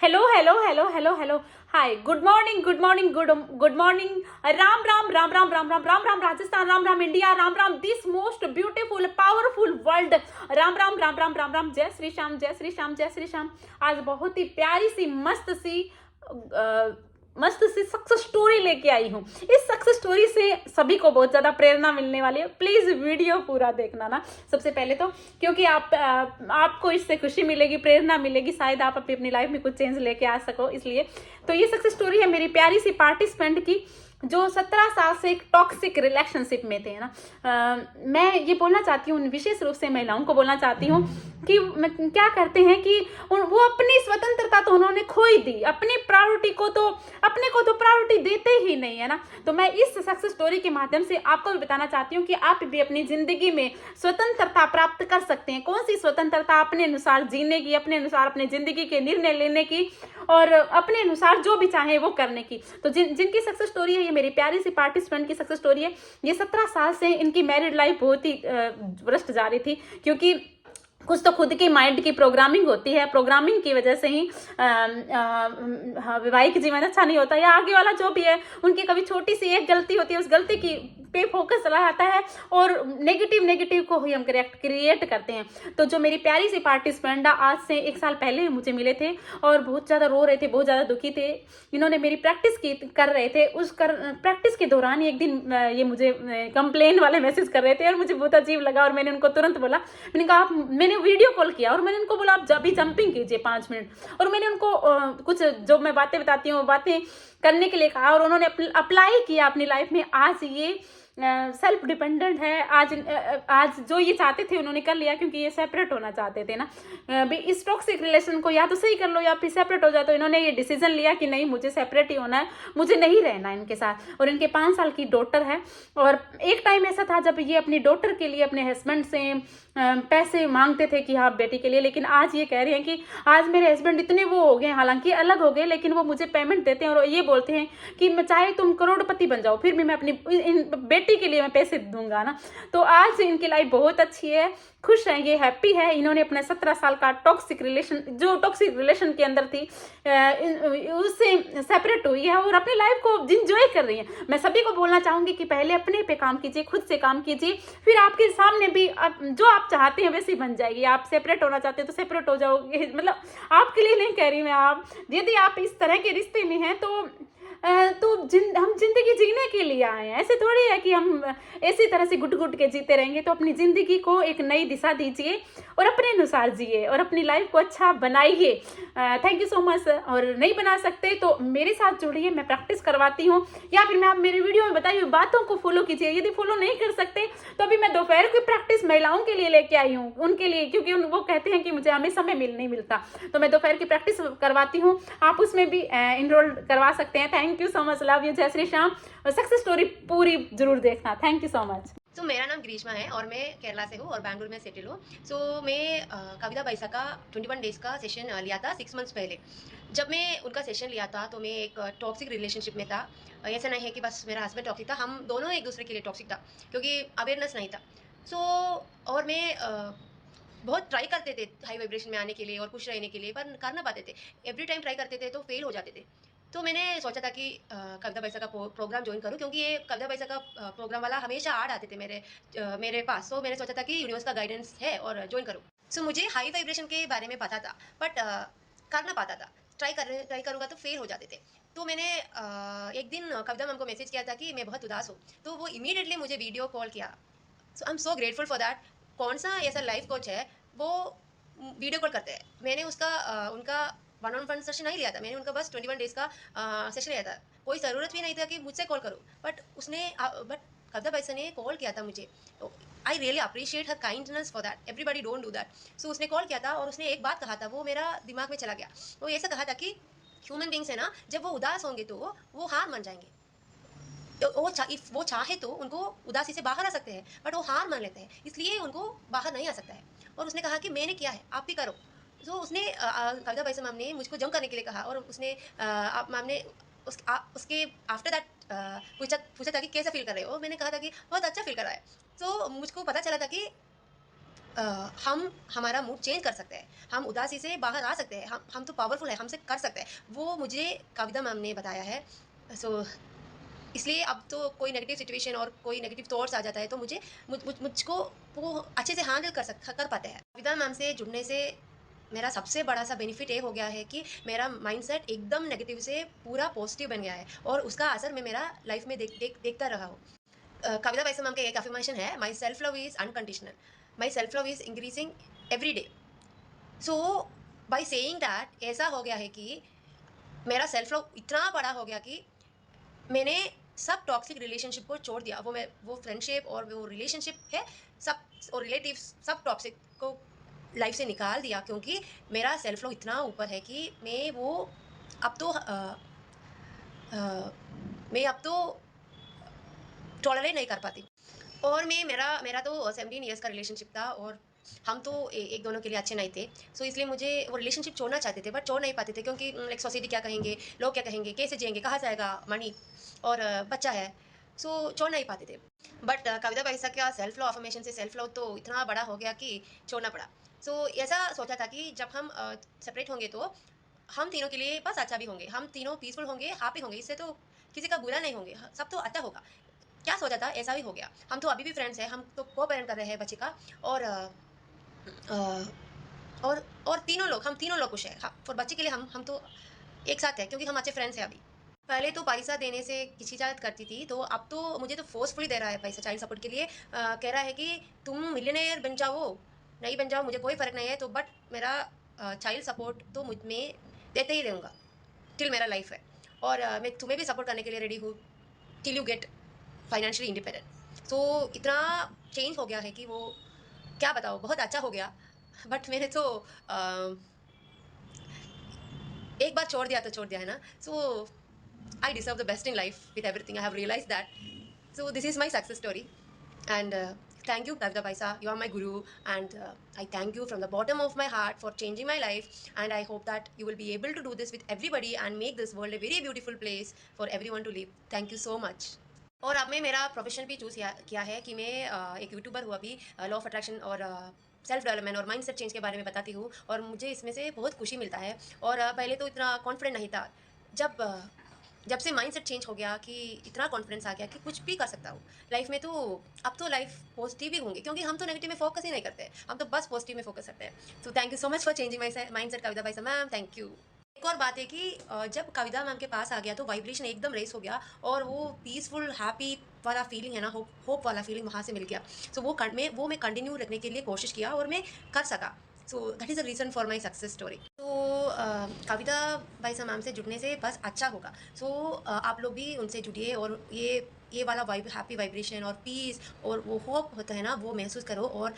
Hello hello hello hello hello hi good morning good morning good morning Ram Ram Ram Ram Ram Ram Ram Ram Rajasthan Ram Ram India Ram Ram this most beautiful powerful world Ram Ram Ram Ram Ram Ram जय श्री श्याम जय श्री श्याम जय श्री श्याम। आज बहुत ही प्यारी सी मस्त सी सक्सेस स्टोरी लेके आई हूँ। इस सक्सेस स्टोरी से सभी को बहुत ज़्यादा प्रेरणा मिलने वाली है। प्लीज़ वीडियो पूरा देखना ना, सबसे पहले तो क्योंकि आपको इससे खुशी मिलेगी, प्रेरणा मिलेगी, शायद आप अपनी लाइफ में कुछ चेंज लेके आ सको। इसलिए तो ये सक्सेस स्टोरी है मेरी प्यारी सी पार्टिसिपेंट की, जो 17 साल से एक टॉक्सिक रिलेशनशिप में थे ना। मैं ये बोलना चाहती हूँ, विशेष रूप से महिलाओं को बोलना चाहती हूँ कि क्या करते हैं कि वो अपनी स्वतंत्रता तो उन्होंने खो ही दी, अपनी प्रायोरिटी को तो प्रायोरिटी देते ही नहीं है ना। तो मैं इस सक्सेस स्टोरी के माध्यम से आपको भी बताना चाहती हूँ कि आप भी अपनी जिंदगी में स्वतंत्रता प्राप्त कर सकते हैं। कौन सी स्वतंत्रता? अपने अनुसार जीने की, अपने अनुसार अपने जिंदगी के निर्णय लेने की और अपने अनुसार जो भी चाहे वो करने की। तो जिनकी सक्सेस स्टोरी है, ये मेरी प्यारी सी पार्टिसिपेंट की सक्सेस स्टोरी है। ये 17 साल से इनकी मैरिड लाइफ बहुत ही भ्रष्ट जा रही थी, क्योंकि कुछ तो खुद की माइंड की प्रोग्रामिंग होती है, प्रोग्रामिंग की वजह से ही वैवाहिक जीवन अच्छा नहीं होता, या आगे वाला जो भी है उनकी कभी छोटी सी एक गलती होती है, उस गलती की पे फोकस चला जाता है और नेगेटिव को ही हम क्रिएट करते हैं। तो जो मेरी प्यारी सी पार्टिसिपेंट आज से 1 साल पहले मुझे मिले थे और बहुत ज़्यादा रो रहे थे, बहुत ज़्यादा दुखी थे। इन्होंने मेरी प्रैक्टिस कर रहे थे, प्रैक्टिस के दौरान ही एक दिन ये मुझे कंप्लेन वाले मैसेज कर रहे थे और मुझे बहुत अजीब लगा और मैंने उनको तुरंत बोला, मैंने कहा, मैंने वीडियो कॉल किया और मैंने उनको बोला आप जब भी जंपिंग कीजिए 5 मिनट, और मैंने उनको कुछ जो मैं बातें बताती हूँ बातें करने के लिए कहा और उन्होंने अप्लाई किया अपनी लाइफ में। आज ये सेल्फ डिपेंडेंट है। आज जो ये चाहते थे उन्होंने कर लिया, क्योंकि ये सेपरेट होना चाहते थे ना। इस टॉक्सिक रिलेशन को या तो सही कर लो या फिर सेपरेट हो जाए। तो इन्होंने ये डिसीजन लिया कि नहीं, मुझे सेपरेट ही होना है, मुझे नहीं रहना इनके साथ। और इनके 5 साल की डॉटर है। और एक टाइम ऐसा था जब ये अपनी डॉटर के लिए अपने हस्बैंड से पैसे मांगते थे कि हाँ बेटी के लिए, लेकिन आज ये कह रहे हैं कि आज मेरे हस्बैंड इतने वो हो गए, हालांकि अलग हो गए, लेकिन वो मुझे पेमेंट देते हैं और ये बोलते हैं कि मैं चाहे तुम करोड़पति बन जाओ फिर भी मैं अपनी बेटी के लिए मैं पैसे दूंगा ना। तो आज इनकी लाइफ बहुत अच्छी है, खुश है, ये हैप्पी है। इन्होंने अपने 17 साल का टॉक्सिक रिलेशन के अंदर थी उससे सेपरेट हुई है और अपनी लाइफ को इंजॉय कर रही है। मैं सभी को बोलना चाहूंगी कि पहले अपने पे काम कीजिए, खुद से काम कीजिए, फिर आपके सामने भी जो आप चाहते हैं वैसे बन जाएगी। आप सेपरेट होना चाहते हैं तो सेपरेट हो जाओगे, मतलब आपके लिए नहीं कह रही मैं, आप यदि आप इस तरह के रिश्ते में हैं तो हम जिंदगी जीने के लिए आए हैं। ऐसे थोड़ी है कि हम इसी तरह से गुट गुट के जीते रहेंगे। तो अपनी जिंदगी को एक नई दिशा दीजिए और अपने अनुसार जिए और अपनी लाइफ को अच्छा बनाइए। Thank you so much. और नहीं बना सकते तो मेरे साथ जुड़िए, मैं प्रैक्टिस करवाती हूँ, या फिर मैं आप मेरे वीडियो में बताई हुई बातों को फॉलो कीजिए। यदि फॉलो नहीं कर सकते तो अभी मैं दोपहर की प्रैक्टिस महिलाओं के लिए लेके आई हूँ, उनके लिए, क्योंकि वो कहते हैं कि मुझे हमें समय नहीं मिलता। तो मैं दोपहर की प्रैक्टिस करवाती हूँ, आप उसमें भी इनरोल करवा सकते हैं। Thank you so much, love you, जय श्री श्याम। और सक्सेस स्टोरी पूरी जरूर देखना। Thank you so much. तो मेरा नाम ग्रीष्मा है और मैं केरला से हूँ और बैंगलोर में सेटल हूँ। मैं कविता बैसा का 21 डेज़ का सेशन लिया था 6 मंथ्स पहले। जब मैं उनका सेशन लिया था तो मैं एक टॉक्सिक रिलेशनशिप में था। ऐसा नहीं है कि बस मेरा हस्बैंड टॉक्सिक था, हम दोनों एक दूसरे के लिए टॉक्सिक था, क्योंकि अवेयरनेस नहीं था। और मैं बहुत ट्राई करते थे हाई वाइब्रेशन में आने के लिए और खुश रहने के लिए, पर कर ना पाते थे। एवरी टाइम ट्राई करते थे तो फेल हो जाते थे। तो मैंने सोचा था कि कविता बैसा का प्रोग्राम ज्वाइन करूं, क्योंकि ये कविता बैसा का प्रोग्राम वाला हमेशा आड़ आते थे मेरे पास। तो मैंने सोचा था कि यूनिवर्स का गाइडेंस है और ज्वाइन करूं। मुझे हाई वाइब्रेशन के बारे में पता था, बट कर ना पाता था। ट्राई करूंगा तो फेल हो जाते थे। तो मैंने एक दिन कविता मैम को मैसेज किया था कि मैं बहुत उदास हूँ। तो वो इमीडिएटली मुझे वीडियो कॉल किया। I am so grateful for that. कौन सा ऐसा लाइफ कोच है वो वीडियो कॉल करते हैं। मैंने उनका 1-on-1 सेशन नहीं लिया था, मैंने उनका बस 21 डेज़ का सेशन लिया था। कोई ज़रूरत भी नहीं था कि मुझसे कॉल करो, बट कविता बैसा ने कॉल किया था मुझे। तो I really appreciate her kindness for that. Everybody don't do that. उसने कॉल किया था और उसने एक बात कहा था, वो मेरा दिमाग में चला गया। वो ऐसा कहा था कि ह्यूमन बींग्स है ना, जब वो उदास होंगे तो वो हार मान जाएंगे। इफ वो चाहे तो उनको उदासी से बाहर आ सकते हैं, बट वो हार मान लेते हैं, इसलिए उनको बाहर नहीं आ सकता है। और उसने कहा कि मैंने किया है, आप भी करो। उसने कविता बैसा मैम ने मुझको जंप करने के लिए कहा, और उसने मैम ने उसके आफ्टर दैट पूछा था कि कैसा फील कर रहे हो। मैंने कहा था कि बहुत अच्छा फील कर रहा है। मुझको पता चला था कि हम हमारा मूड चेंज कर सकते हैं, हम उदासी से बाहर आ सकते हैं, हम तो पावरफुल है, हमसे कर सकते हैं। वो मुझे कविता मैम ने बताया है। सो इसलिए अब तो कोई नेगेटिव सिचुएशन और कोई नेगेटिव थॉट्स आ जाता है तो मुझको वो अच्छे से हैंडल कर पाते हैं। कविता मैम से जुड़ने से मेरा सबसे बड़ा सा बेनिफिट ये हो गया है कि मेरा माइंडसेट एकदम नेगेटिव से पूरा पॉजिटिव बन गया है और उसका असर मैं मेरा लाइफ में देखता रहा हूँ। कविता वैसे मैम का एक अफर्मेशन है, my self love is unconditional, my self love is increasing every day. So by saying that ऐसा हो गया है कि मेरा सेल्फ लव इतना बड़ा हो गया कि मैंने सब टॉक्सिक रिलेशनशिप को छोड़ दिया। वो फ्रेंडशिप और वो रिलेशनशिप है, सब और रिलेटिव्स सब टॉक्सिक को लाइफ से निकाल दिया, क्योंकि मेरा सेल्फ लव इतना ऊपर है कि अब तो मैं अब तो टॉलरेट नहीं कर पाती। और मैं मेरा मेरा तो 17 इयर्स का रिलेशनशिप था और हम तो एक दोनों के लिए अच्छे नहीं थे। सो इसलिए मुझे वो रिलेशनशिप छोड़ना चाहते थे, बट छोड़ नहीं पाते थे, क्योंकि लाइक सोसाइटी क्या कहेंगे, लोग क्या कहेंगे, कैसे जिएंगे, कहाँ जाएगा मनी, और बच्चा है। सो छोड़ नहीं पाते थे। बट कविता पैसा का सेल्फ लव अफर्मेशन से सेल्फ लव तो इतना बड़ा हो गया कि छोड़ना पड़ा। सो ऐसा सोचा था कि जब हम सेपरेट होंगे तो हम तीनों के लिए बस अच्छा भी होंगे, हम तीनों पीसफुल होंगे, हैप्पी होंगे, इससे तो किसी का बुरा नहीं होंगे, सब तो अच्छा होगा। क्या सोचा था ऐसा भी हो गया। हम तो अभी भी फ्रेंड्स हैं, हम तो को पेरेंट कर रहे हैं बच्चे का। और अ, और हम तीनों लोग खुश हैं। और बच्चे के लिए हम तो एक साथ हैं, क्योंकि हम अच्छे फ्रेंड्स हैं अभी। पहले तो पैसा देने से हिचकिचाहट करती थी, तो अब तो मुझे तो फोर्सफुली दे रहा है पैसा चाइल्ड सपोर्ट के लिए। कह रहा है कि तुम मिलियनेयर बन जाओ, नहीं बन जाओ, मुझे कोई फ़र्क नहीं है, तो बट मेरा चाइल्ड सपोर्ट तो मुझ में देते ही रहूँगा टिल मेरा लाइफ है। और मैं तुम्हें भी सपोर्ट करने के लिए रेडी हूँ till you get financially independent. So इतना चेंज हो गया है कि वो क्या बताओ, बहुत अच्छा हो गया। बट मैंने तो एक बार छोड़ दिया तो छोड़ दिया है ना। So I deserve the best in life with everything, I have realise that. So this is my success story and thank you Kavita Paisa, you are my guru, and I thank you from the bottom of my heart for changing my life, and I hope that you will be able to do this with everybody and make this world a very beautiful place for everyone to live. Thank you so much. और अब मैं मेरा profession भी choose किया है कि मैं एक यूट्यूबर हूँ अभी, लॉ ऑफ अट्रैक्शन और सेल्फ डेवलपमेंट और माइंडसेट चेंज के बारे में बताती हूँ, और मुझे इसमें से बहुत खुशी मिलता है। और पहले तो इतना कॉन्फिडेंट नहीं था। जब जब से माइंडसेट चेंज हो गया कि इतना कॉन्फिडेंस आ गया कि कुछ भी कर सकता हूँ लाइफ में, तो अब तो लाइफ पॉजिटिव ही होंगी, क्योंकि हम तो नेगेटिव में फोकस ही नहीं करते, हम तो बस पॉजिटिव में फोकस करते हैं। So thank you so much for changing my mindset Kavita भाई मैम, थैंक यू। एक और बात है कि जब कविता मैम के पास आ गया तो वाइब्रेशन एकदम रेस हो गया, और वो पीसफुल हैप्पी वाला फीलिंग है ना, होप वाला फीलिंग वहाँ से मिल गया। सो मैं कंटिन्यू रखने के लिए कोशिश किया और मैं कर सका। So that is the reason for my success story. तो कविता भाई साहब मैम से जुड़ने से बस अच्छा होगा। सो आप लोग भी उनसे जुड़िए, और ये वाला हैप्पी वाइब्रेशन और पीस और वो होप होता है ना, वो महसूस करो। और